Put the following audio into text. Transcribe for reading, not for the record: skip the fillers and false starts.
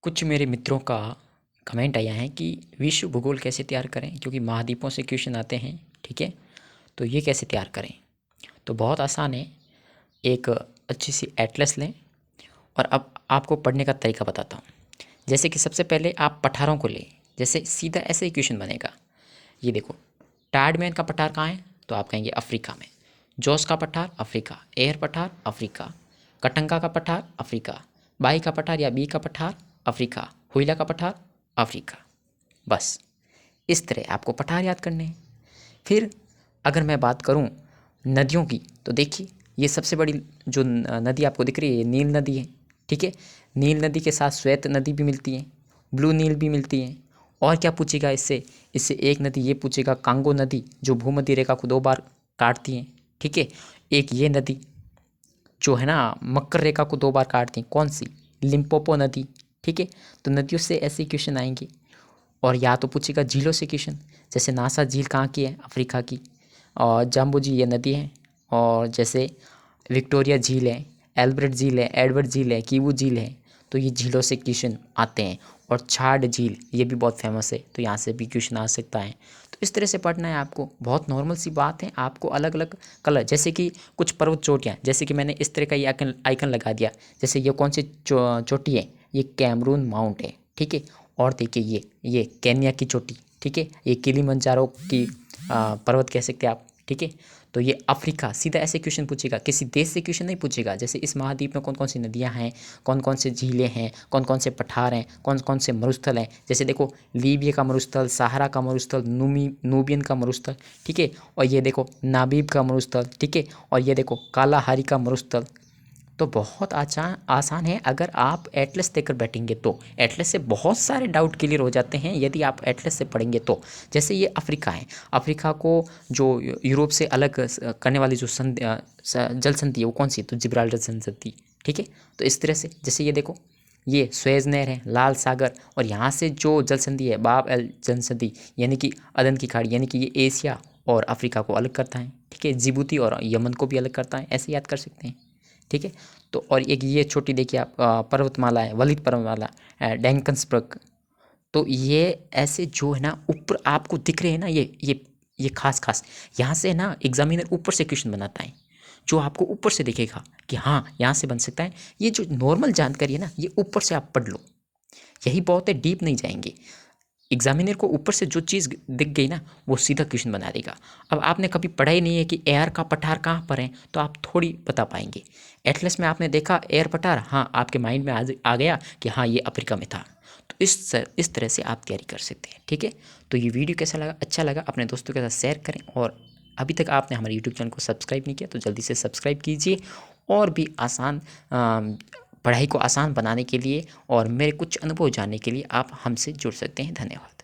कुछ मेरे मित्रों का कमेंट आया है कि विश्व भूगोल कैसे तैयार करें, क्योंकि महाद्वीपों से क्वेश्चन आते हैं। ठीक है, तो ये कैसे तैयार करें? तो बहुत आसान है। एक अच्छी सी एटलस लें और अब आपको पढ़ने का तरीका बताता हूँ। जैसे कि सबसे पहले आप पठारों को लें। जैसे सीधा ऐसे ही क्वेश्चन बनेगा। ये देखो, टार्डमैन का पठार कहाँ है? तो आप कहेंगे अफ्रीका में। जोस का पठार अफ्रीका, एयर पठार अफ्रीका, कटंगा का पठार अफ्रीका, बाई का पठार या बी का पठार अफ्रीका, हुइला का पठार अफ्रीका। बस इस तरह आपको पठार याद करने हैं। फिर अगर मैं बात करूं नदियों की, तो देखिए ये सबसे बड़ी जो नदी आपको दिख रही है, ये नील नदी है। ठीक है, नील नदी के साथ श्वेत नदी भी मिलती है, ब्लू नील भी मिलती है। और क्या पूछेगा इससे? इससे एक नदी ये पूछेगा, कांगो नदी, जो भूमध्य रेखा को 2 बार काटती है। ठीक है, एक ये नदी जो है ना मकर रेखा को 2 बार काटती है, कौन सी? लिम्पोपो नदी। ठीक है, तो नदियों से ऐसे क्वेश्चन आएंगे। और या तो पूछेगा झीलों से क्वेश्चन, जैसे नासा झील कहाँ की है? अफ्रीका की। और जाम्बुजी ये नदी है। और जैसे विक्टोरिया झील है, एल्बर्ट झील है, एडवर्ड झील है, कीवू झील है। तो ये झीलों से क्वेश्चन आते हैं। और छाड़ झील ये भी बहुत फेमस है, तो यहाँ से भी क्वेश्चन आ सकता है। तो इस तरह से पढ़ना है आपको, बहुत नॉर्मल सी बात है। आपको अलग अलग कलर, जैसे कि कुछ पर्वत चोटियाँ, जैसे कि मैंने इस तरह का ये आइकन आइकन लगा दिया। जैसे ये कौन सी चोटी है? ये कैमरून माउंट है। ठीक है, और देखिए ये केन्या की चोटी। ठीक है, ये किलिमंजारो की पर्वत कह सकते हैं आप। ठीक है, तो ये अफ्रीका। सीधा ऐसे क्वेश्चन पूछेगा, किसी देश से क्वेश्चन नहीं पूछेगा। जैसे इस महाद्वीप में कौन कौन सी नदियाँ हैं, कौन कौन से झीलें हैं, कौन कौन से पठार हैं, कौन कौन से मरुस्थल हैं। जैसे देखो, लीबिया का मरुस्थल, सहारा का मरुस्थल, नूबियन का मरुस्थल। ठीक है, और ये देखो नाबीब का मरुस्थल। ठीक है, और ये देखो कालाहारी का मरुस्थल। तो बहुत आसान है अगर आप एटलस देकर बैठेंगे तो। एटलस से बहुत सारे डाउट क्लियर हो जाते हैं यदि आप एटलस से पढ़ेंगे तो। जैसे ये अफ्रीका है, अफ्रीका को जो यूरोप से अलग करने वाली जो जल संधि है वो कौन सी? तो जिब्राल्टर जल संधि। ठीक है, तो इस तरह से जैसे ये देखो, ये सुएज नहर है, लाल सागर, और यहाँ से जो जल संधि है बाब एल जल संधि, यानी कि अदन की खाड़ी, यानी कि ये एशिया और अफ्रीका को अलग करता है। ठीक है, जिबूती और यमन को भी अलग करता है, ऐसे याद कर सकते हैं। ठीक है, तो और एक ये छोटी देखिए आप पर्वतमाला है, वलित पर्वतमाला, डैंकन्सब्रग। तो ये ऐसे जो है ना ऊपर आपको दिख रहे हैं ना, ये खास खास यहाँ से है ना एग्जामिनर ऊपर से क्वेश्चन बनाता है, जो आपको ऊपर से दिखेगा कि हाँ यहाँ से बन सकता है। ये जो नॉर्मल जानकारी है ना, ये ऊपर से आप पढ़ लो, यही बहुत है, डीप नहीं जाएंगे। एग्जामिनर को ऊपर से जो चीज़ दिख गई ना, वो सीधा क्वेश्चन बना देगा। अब आपने कभी पढ़ा ही नहीं है कि एयर का पठार कहाँ पर है, तो आप थोड़ी बता पाएंगे। एटलस में आपने देखा एयर पठार, हाँ आपके माइंड में आ गया कि हाँ ये अफ्रीका में था। तो इस तरह से आप तैयारी कर सकते हैं। ठीक है, तो ये वीडियो कैसा लगा? अच्छा लगा अपने दोस्तों के साथ शेयर करें, और अभी तक आपने हमारे यूट्यूब चैनल को सब्सक्राइब नहीं किया तो जल्दी से सब्सक्राइब कीजिए। और भी आसान पढ़ाई को आसान बनाने के लिए और मेरे कुछ अनुभव जानने के लिए आप हमसे जुड़ सकते हैं। धन्यवाद।